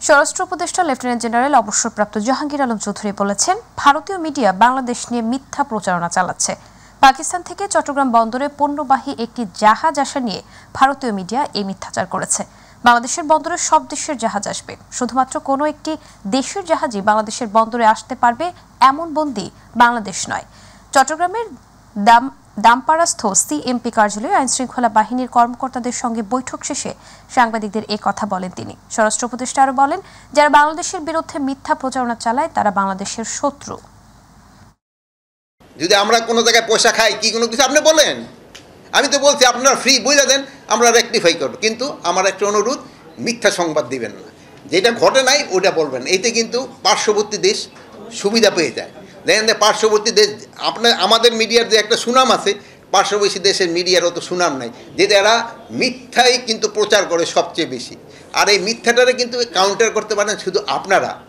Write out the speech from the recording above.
স্বরাষ্ট্র উপদেষ্টা lieutenant general অবসরপ্রাপ্ত জাহাঙ্গীর আলম চৌধুরী বলেছেন, ভারতীয় মিডিয়া বাংলাদেশ নিয়ে মিথ্যা প্রচারণা চালাচ্ছে। পাকিস্তান থেকে চট্টগ্রাম বন্দরে পণ্যবাহী একটি জাহাজ আসা নিয়ে ভারতীয় মিডিয়া এই মিথ্যাচার করেছে। বাংলাদেশের বন্দরে সব দেশের জাহাজ আসবে, শুধুমাত্র কোনো একটি দেশের জাহাজই বাংলাদেশের বন্দরে আসতে পারবে এমন বন্দী বাংলাদেশ নয়। চট্টগ্রামের দামপাড়াস্থ সিএমপি কার্যালয়ে আইনশৃঙ্খলা বাহিনীর কর্মকর্তাদের সঙ্গে বৈঠক শেষে সাংবাদিকদের এ কথা বলেন তিনি। স্বরাষ্ট্র উপদেষ্টা আরও বলেন, যারা বাংলাদেশের বিরুদ্ধে মিথ্যা প্রচারণা চালায় তারা বাংলাদেশের শত্রু। যদি আমরা কোনো জায়গায় পয়সা খাই কি কোনো কিছু আপনি বলেন, আমি তো বলছি আপনারা ফ্রি বলে দেন, আমরা রেকটিফাই করব। কিন্তু আমার একটা অনুরোধ, মিথ্যা সংবাদ দিবেন না, যেটা ঘটে নাই ওটা বলবেন। এতে কিন্তু পার্শ্ববর্তী দেশ সুবিধা পেয়ে যায়। দেখেন যে পার্শ্ববর্তী দেশ আমাদের মিডিয়ার যে একটা সুনাম আছে, পার্শ্ববর্তী দেশের মিডিয়ার অত সুনাম নাই, যেটা এরা মিথ্যাই কিন্তু প্রচার করে সবচেয়ে বেশি। আর এই মিথ্যাটারে কিন্তু কাউন্টার করতে পারেন শুধু আপনারা।